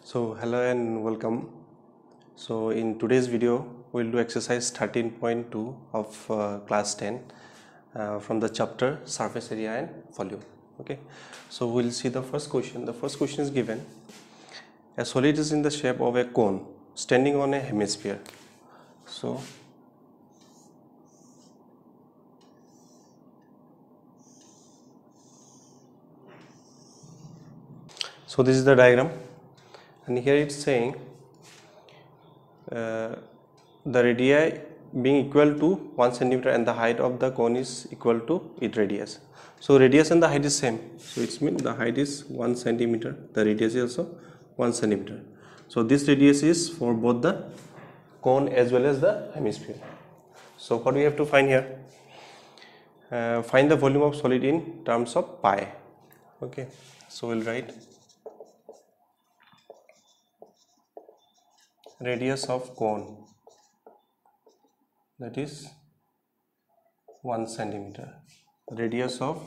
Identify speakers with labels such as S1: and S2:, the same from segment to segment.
S1: So hello and welcome. So in today's video we'll do exercise 13.2 of class 10 from the chapter surface area and volume. Okay, so we'll see the first question. The first question is given: a solid is in the shape of a cone standing on a hemisphere. So this is the diagram, and here it's saying the radii being equal to 1 centimeter and the height of the cone is equal to its radius. So radius and the height is same, so it means the height is 1 centimeter, the radius is also 1 centimeter. So this radius is for both the cone as well as the hemisphere. So what we have to find here? Find the volume of solid in terms of pi. Okay, so we'll write radius of cone, that is 1 centimeter. Radius of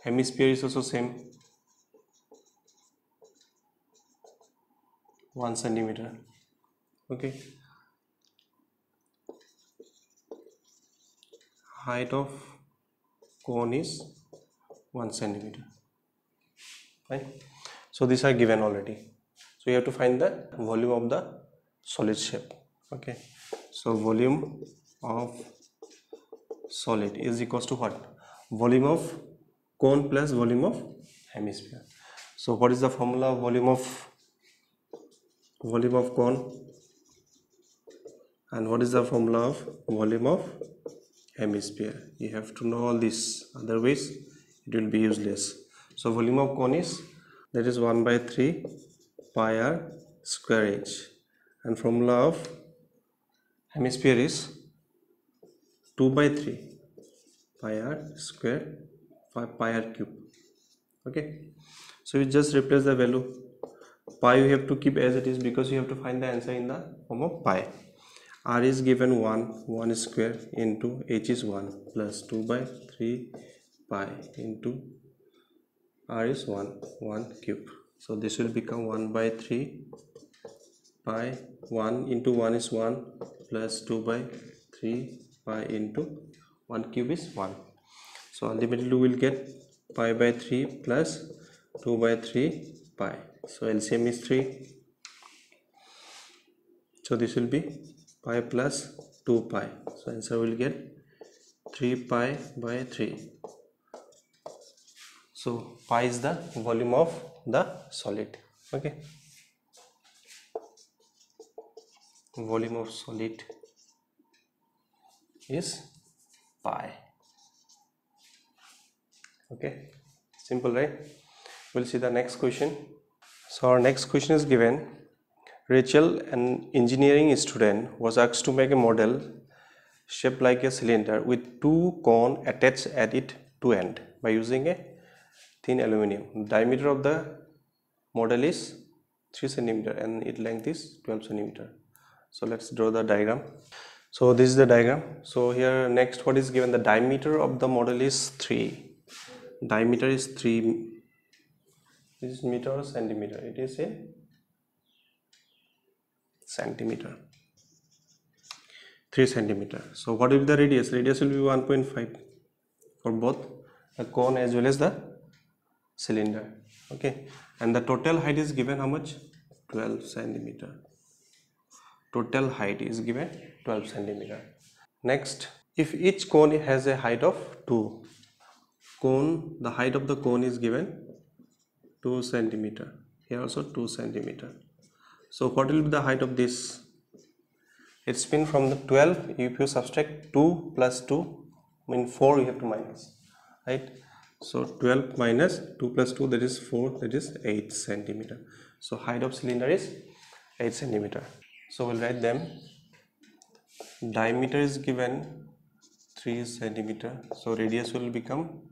S1: hemisphere is also same, 1 centimeter. Okay, height of cone is 1 centimeter. Right? So these are given already. So you have to find the volume of the solid shape. Okay, so volume of solid is equals to what? Volume of cone plus volume of hemisphere. So what is the formula of volume of cone, and what is the formula of volume of hemisphere? You have to know all this, otherwise it will be useless. So volume of cone is, that is 1 by 3 pi r square h, and formula of hemisphere is 2 by 3 pi r square pi r cube. Okay, so you just replace the value. Pi you have to keep as it is because you have to find the answer in the form of pi. R is given 1 square into h is 1 plus 2 by 3 pi into r is 1 cube. So this will become 1 by 3 pi, 1 into 1 is 1 plus 2 by 3 pi into 1 cube is 1. So ultimately we will get pi by 3 plus 2 by 3 pi. So LCM is 3. So this will be pi plus 2 pi. So answer will get 3 pi by 3. So pi is the volume of the solid. Okay, volume of solid is pi. Okay, simple, right? We'll see the next question. So our next question is given: Rachel, an engineering student, was asked to make a model shaped like a cylinder with two cones attached at its two ends by using a thin aluminum. The diameter of the model is 3 centimeter and its length is 12 centimeter. So let's draw the diagram. So this is the diagram. So here next what is given? The diameter of the model is 3. Diameter is 3. This is meter or centimeter? It is in centimeter. 3 centimeter. So what will be the radius? Radius will be 1.5 for both the cone as well as the cylinder. Okay, and the total height is given how much? 12 centimeter. Total height is given 12 centimeter. Next, if each cone has a height of 2, the height of the cone is given 2 centimeter. Here also 2 centimeter. So what will be the height of this? It's been from the 12, if you subtract 2 plus 2, mean 4 you have to minus, right? So 12 minus 2 plus 2, that is 4, that is 8 centimeter. So height of cylinder is 8 centimeter. So we'll write them. Diameter is given 3 centimeter. So radius will become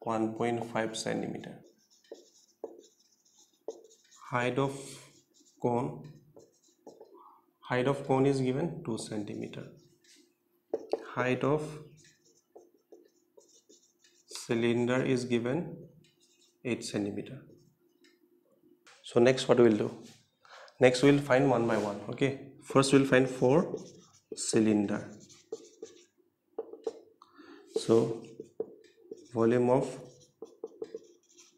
S1: 1.5 centimeter. Height of cone is given 2 centimeter. Height of cylinder is given 8 centimeter. So next what we will do? Next we'll find one by one. Okay, first we'll find for cylinder. So volume of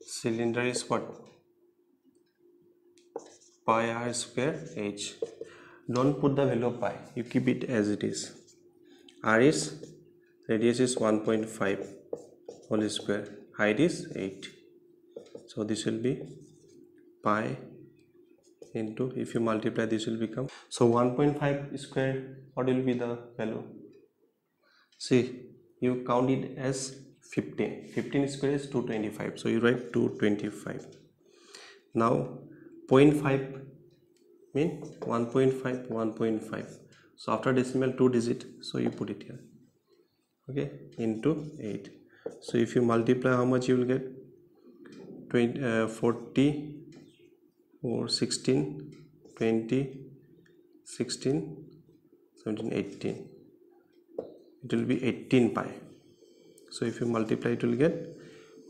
S1: cylinder is what? Pi r square h. Don't put the value of pi, you keep it as it is. R is, radius is 1.5 whole square, height is 8. So this will be pi into, if you multiply this will become, so 1.5 square, what will be the value? See, you count it as 15 square is 225, so you write 225. Now 0.5 mean 1.5, so after decimal 2 digit, so you put it here, okay, into 8. So if you multiply, how much you will get? 40 or 16, 20, 16, 17, 18, it will be 18 pi. So if you multiply, it will get,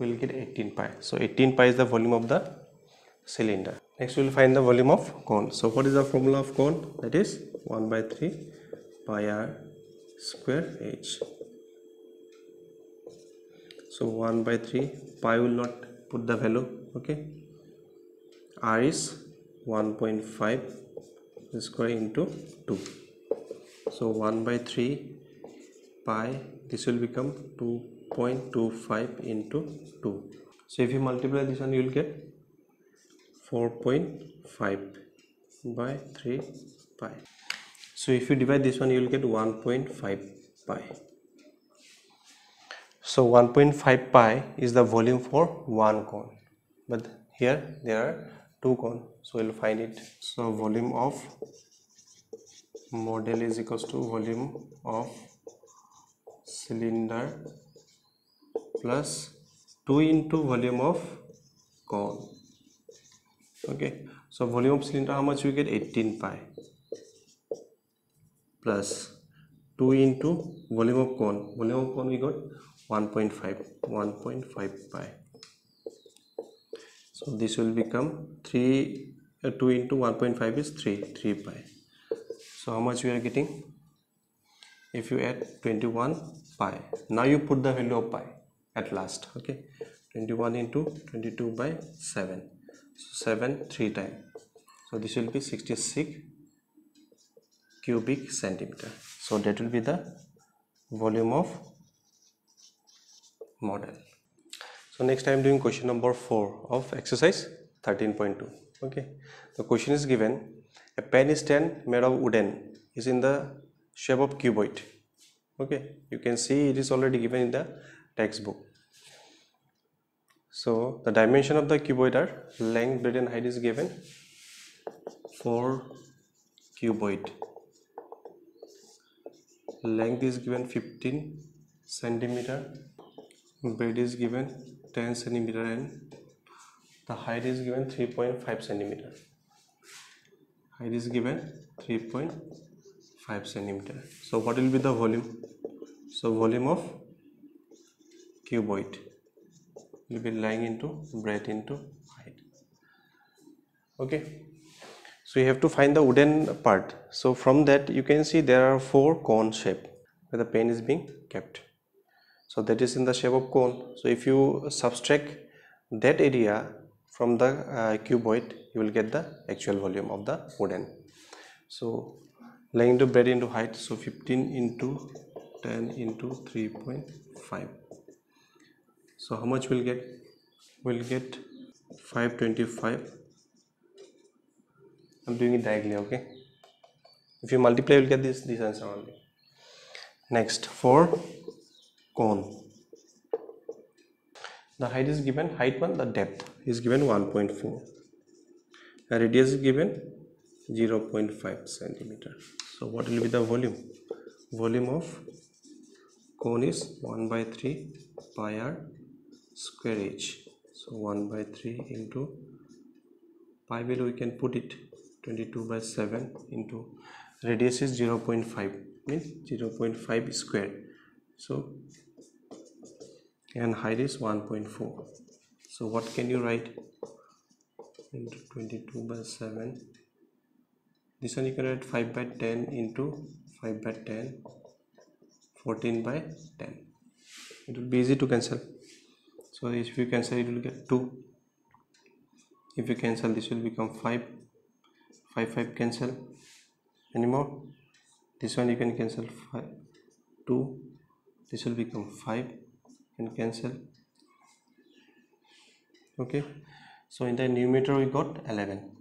S1: 18 pi. So 18 pi is the volume of the cylinder. Next we will find the volume of cone. So what is the formula of cone? That is 1 by 3 pi r square h. So 1 by 3 pi, will not put the value, okay. R is 1.5 square into 2. So 1 by 3 pi, this will become 2.25 into 2. So if you multiply this one, you will get 4.5 by 3 pi. So if you divide this one, you will get 1.5 pi. So 1.5 pi is the volume for one cone, but here there are two cones, so we'll find it. So volume of model is equals to volume of cylinder plus 2 into volume of cone. Okay, so volume of cylinder, how much we get? 18 pi plus 2 into volume of cone. Volume of cone we got 1.5 pi. So this will become 2 into 1.5 is 3 pi. So how much we are getting? If you add 21 pi, now you put the value of pi at last, okay. 21 into 22 by 7, so 7 3 times, so this will be 66 cubic centimeter. So that will be the volume of model. So next I am doing question number 4 of exercise 13.2. okay, the question is given, a pen stand made of wooden is in the shape of cuboid. Okay, you can see it is already given in the textbook. So the dimension of the cuboid are length, breadth and height is given for cuboid. Length is given 15 centimeter, breadth is given 10 centimeter and the height is given 3.5 centimeter. Height is given 3.5 centimeter. So what will be the volume? So volume of cuboid will be length into breadth into height. Okay, so you have to find the wooden part. So from that you can see there are 4 cone shape where the pen is being kept. So that is in the shape of cone. So if you subtract that area from the cuboid, you will get the actual volume of the wooden. So length into breadth into height, so 15 into 10 into 3.5. so how much we'll get? We'll get 525. I'm doing it directly, okay. If you multiply, you'll get this answer only. Next, for cone, the height is given, height 1, the depth is given 1.4, the radius is given 0.5 centimeter. So what will be the volume? Volume of cone is 1 by 3 pi r square h. So 1 by 3 into pi value, we can put it 22 by 7 into radius is 0.5, means 0.5 square. So and height is 1.4. So what can you write into 22 by 7 This one you can write 5 by 10 into 5 by 10, 14 by 10. It will be easy to cancel. So if you cancel, it will get 2. If you cancel, this will become 5. 5 5 cancel. Anymore? This one you can cancel 5, 2. This will become 5. You can cancel. Okay. So in the numerator we got 11,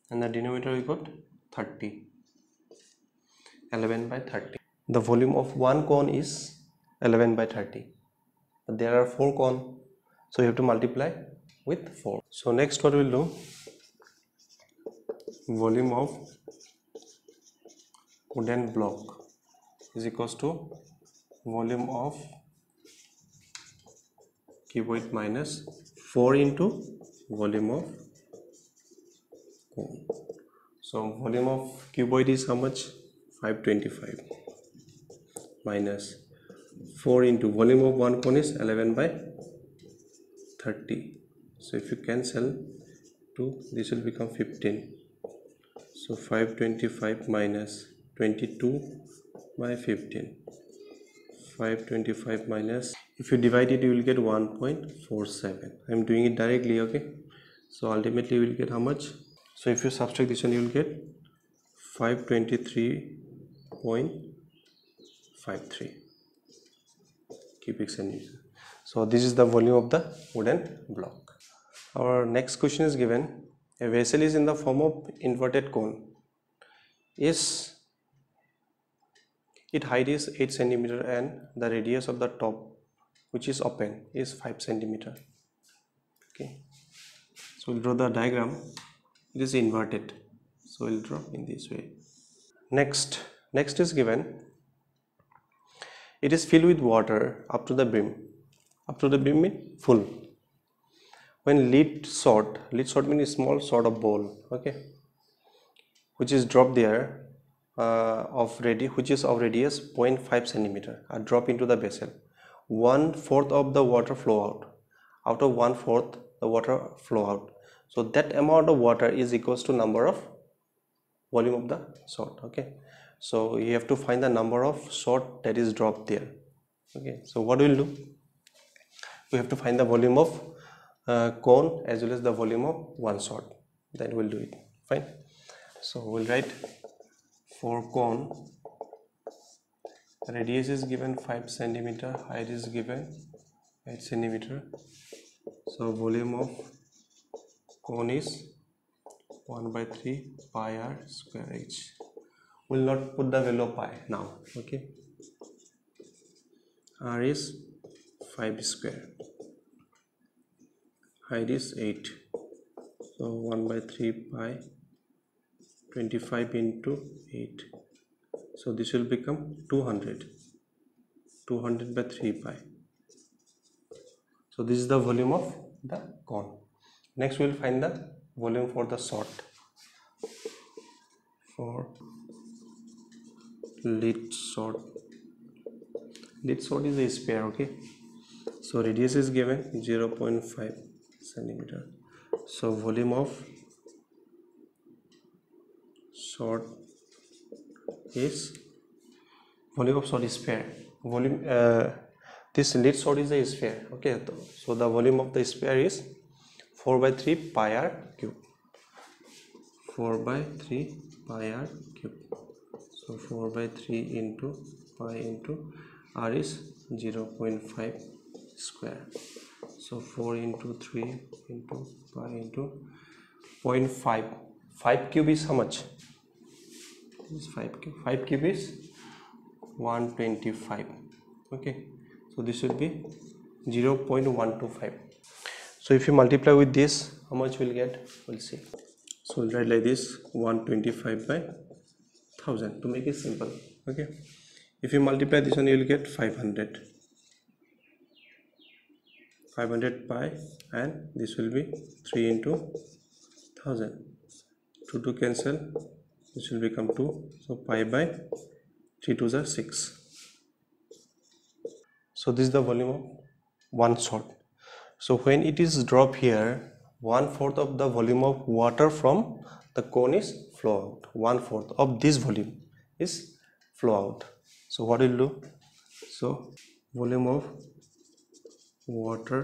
S1: and the denominator we got 30. 11 by 30. The volume of one cone is 11 by 30. But there are 4 cones, so you have to multiply with 4. So next what we'll do, volume of wooden block is equals to volume of cuboid minus 4 into volume of cone. So volume of cuboid is how much? 525 minus 4 into volume of one cone is 11 by 30. So if you cancel 2, this will become 15. So 525 minus 22 by 15. 525 minus, if you divide it, you will get 1.47. I am doing it directly, okay? So ultimately you will get how much? So if you subtract this one, you will get 523.53 cubic centimeter. So this is the volume of the wooden block. Our next question is given, a vessel is in the form of inverted cone. Its height is 8 centimeter and the radius of the top, which is open, is 5 centimeter. Okay, so we'll draw the diagram. It is inverted, so we'll draw in this way. Next is given, it is filled with water up to the brim. Up to the brim means full. When lid sort means small sort of bowl, okay, which is dropped there, which is of radius 0.5 centimeter, are drop into the vessel. 1/4 of the water flow out. Out of 1/4 the water flow out. So that amount of water is equals to number of volume of the salt. Okay, so you have to find the number of salt that is dropped there. Okay, so what we'll do, we have to find the volume of cone as well as the volume of one salt. Then we'll do it. Fine. So we'll write for cone, radius is given 5 centimeter, height is given 8 centimeter. So volume of cone is 1/3 pi r square h. Will not put the value of pi now. Okay, r is 5 square, height is 8, so 1/3 pi 25 into 8, so this will become 200 by 3 pi. So this is the volume of the cone. Next we will find the volume for the salt. For lid salt is a sphere. Okay, so radius is given 0.5 centimeter. So volume of salt is sphere. Volume, this lid salt is a sphere. Okay, so the volume of the sphere is 4/3 pi r cube. 4/3 pi r cube. So 4/3 into pi into r is 0.5 square. So 4 into 3 into pi into 0.5. 5 cube is how much? This is 5 cube. 5 cube is 125. Okay, so this will be 0.125. So if you multiply with this, how much we'll get? We'll see. So we'll write like this, 125 by 1000 to make it simple. Okay, if you multiply this one, you will get 500 pi, and this will be 3 into 1000. 2 cancel, this will become 2, so pi by 3 2s are 6. So this is the volume of one salt. So when it is dropped here, 1/4 of the volume of water from the cone is flow out. 1/4 of this volume is flow out. So what will do? So volume of water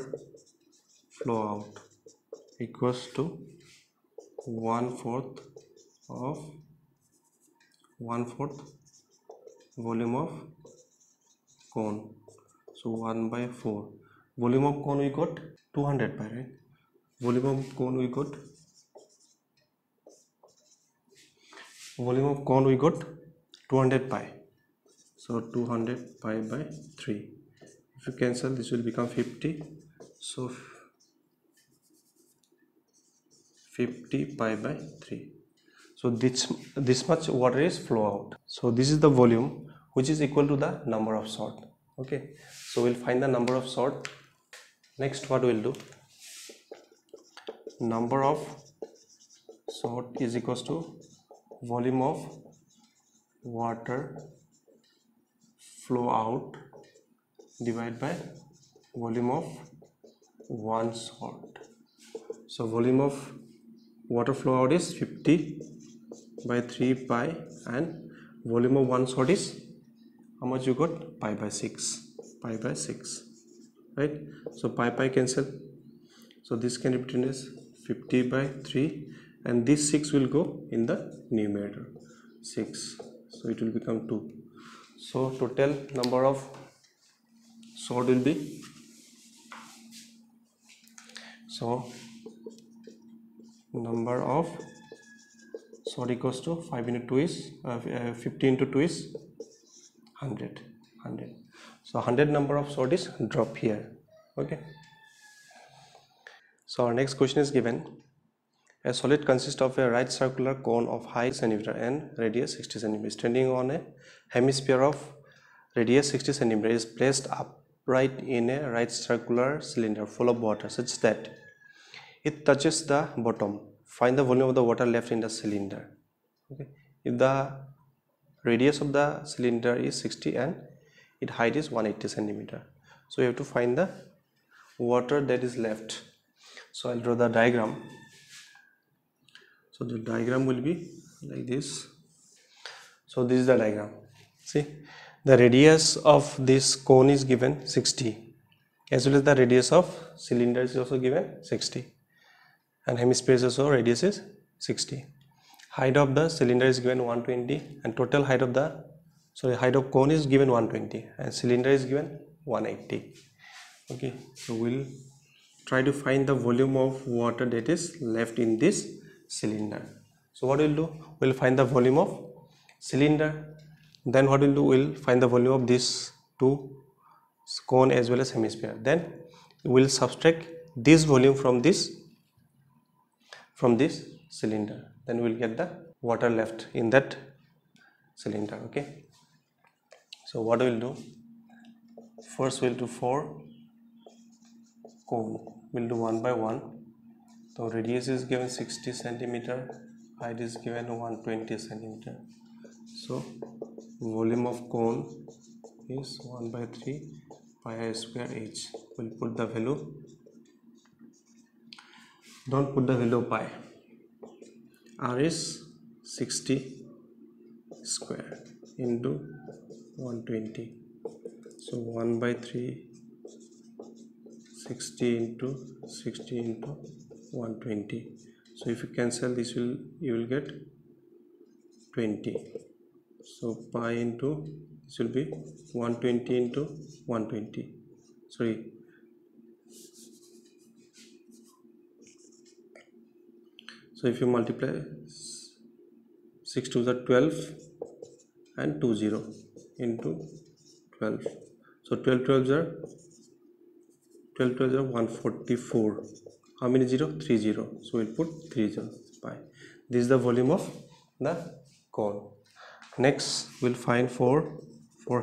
S1: flow out equals to 1/4 of 1/4 volume of cone. So 1/4 volume of cone we got 200 pi, right? Volume of cone we got 200 pi. So 200 pi by 3. If you cancel, this will become 50. So 50 pi by 3. So this much water is flow out. So this is the volume which is equal to the number of shot. Okay, so we'll find the number of shot. Next, what we'll do, number of shot is equals to volume of water flow out divided by volume of one shot. So volume of water flow out is 50 by 3 pi, and volume of one shot is how much you got? Pi by 6. Pi by 6, right? So pi cancel. So this can be written as 50 by 3, and this 6 will go in the numerator, 6. So it will become 2. So total number of shot will be, so number of shot equals to 5 into 2 is 50 into 2 is 100. So 100 number of shot is drop here. Okay, so our next question is given: a solid consists of a right circular cone of height cm and radius 60 cm standing on a hemisphere of radius 60 cm is placed upright in a right circular cylinder full of water such that it touches the bottom. Find the volume of the water left in the cylinder. Okay, if the radius of the cylinder is 60 and its height is 180 cm, so you have to find the water that is left. So I'll draw the diagram. So the diagram will be like this. So this is the diagram. See, the radius of this cone is given 60, as well as the radius of cylinder is also given 60, and hemisphere is also radius is 60. Height of the cylinder is given 120, and total height of the height of cone is given 120, and cylinder is given 180. Okay, so we'll try to find the volume of water that is left in this cylinder. So what we'll do, we'll find the volume of cylinder, then what we'll do, we'll find the volume of this two cone as well as hemisphere, then we'll subtract this volume from this cylinder, then we'll get the water left in that cylinder. Okay, so what we'll do, first we'll do for cone, we'll do one by one. So radius is given 60 centimeter, height is given 120 centimeter. So volume of cone is 1 by 3 pi r square h. We'll put the value, don't put the value pi. R is 60 square into 120. So 1 by 3 60 into 60 into 120. So if you cancel this, you will get 20. So pi into this will be 120 into 120. Sorry, so if you multiply 6 to the 12 and 20 into 12, so 12 12s are 144. How many 0? 3 0. So we'll put 3 zeros pi. This is the volume of the cone. Next we'll find for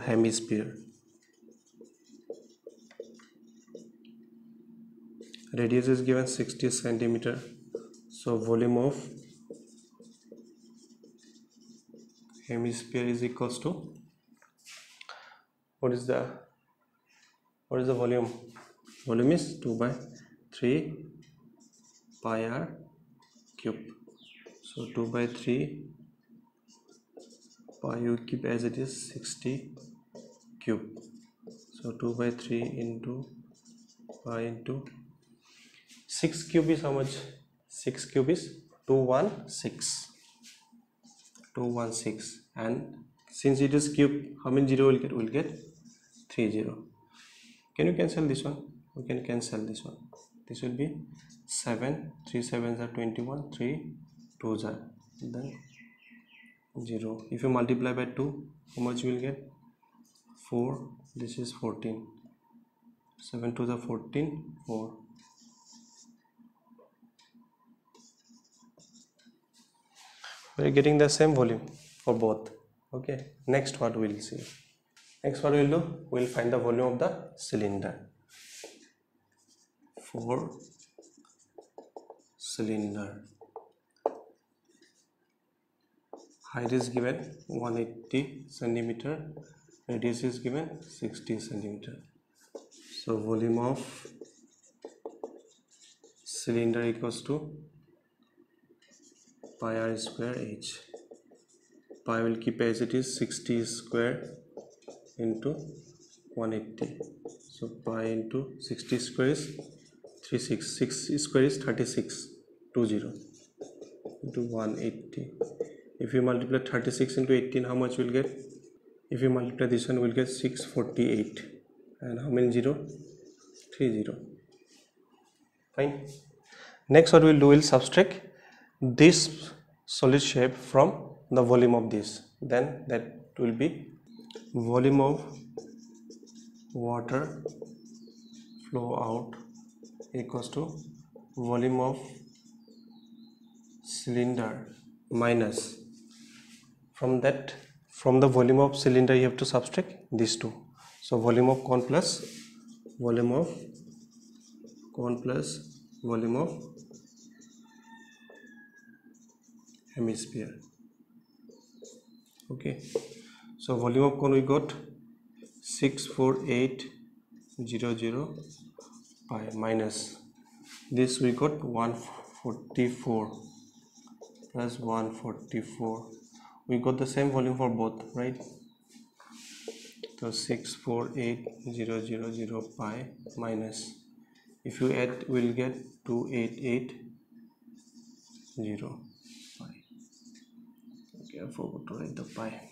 S1: hemisphere. Radius is given 60 centimeter. So volume of hemisphere is equals to, what is the volume? Volume is 2 by 3 pi r cube. So 2 by 3 pi you keep as it is 60 cube. So 2 by 3 into pi into 6 cube is how much? 6 cube is 216. 216, and since it is cube, how many 0 will get? We'll get 3 0. Can you cancel this one? We can cancel this one. This will be 7, 3 7s are 21, 3 2s are then 0. If you multiply by 2, how much you will get? 4. This is 14. 7 2s are 14, 4. We are getting the same volume for both. Okay. Next, what we'll see? Next, what we'll do? We'll find the volume of the cylinder. For cylinder, height is given 180 centimeter, radius is given 60 centimeter. So volume of cylinder equals to pi r square h. Pi will keep as it is 60 square into 180. So pi into 60 square is 36. 6 square is 36. 20 into 180. If you multiply 36 into 18, how much will get? If you multiply this one, we'll get 648. And how many 0? 3 0. Fine. Next, what we'll do, we'll subtract this solid shape from the volume of this. Then that will be volume of water flow out equals to volume of cylinder minus, from the volume of cylinder you have to subtract these two. So volume of cone plus volume of cone plus volume of hemisphere. Okay, so volume of cone we got 64800 pi minus this we got 144 plus 144. We got the same volume for both, right? So 64800 pi minus, if you add, we'll get 2880 pi. Okay, I forgot to write the pi.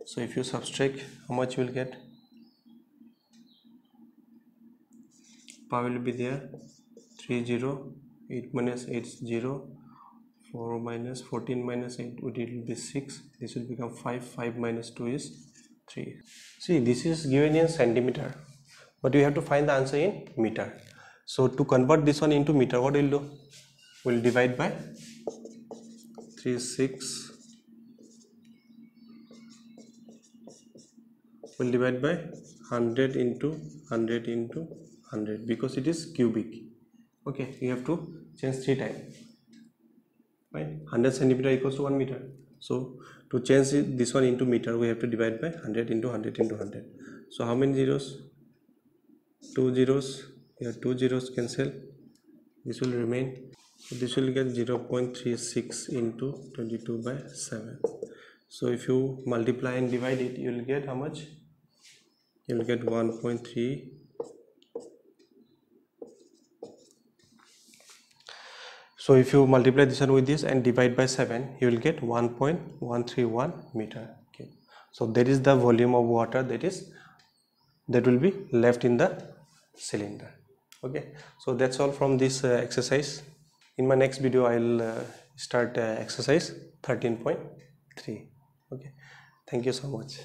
S1: So if you subtract, how much you will get? Pi will be there 30, 8 minus 8 0, 4 minus 14 minus 8, it will be 6. This will become 5. 5 minus 2 is 3. See, this is given in centimeter, but you have to find the answer in meter. So to convert this one into meter, what we'll do? We'll divide by 36. We'll divide by 100 into 100 into 100 because it is cubic. Okay, you have to change 3 times. Right? 100 centimeter equals to 1 meter. So to change this one into meter, we have to divide by 100 into 100 into 100. So how many zeros? 2 zeros. Here 2 zeros cancel. This will remain. So this will get 0.36 into 22 by 7. So if you multiply and divide it, you will get how much? You will get 1.3. So if you multiply this one with this and divide by 7, you will get 1.131 meter. Okay. So that is the volume of water that will be left in the cylinder. Okay. So that's all from this exercise. In my next video, I'll start exercise 13.3. Okay. Thank you so much.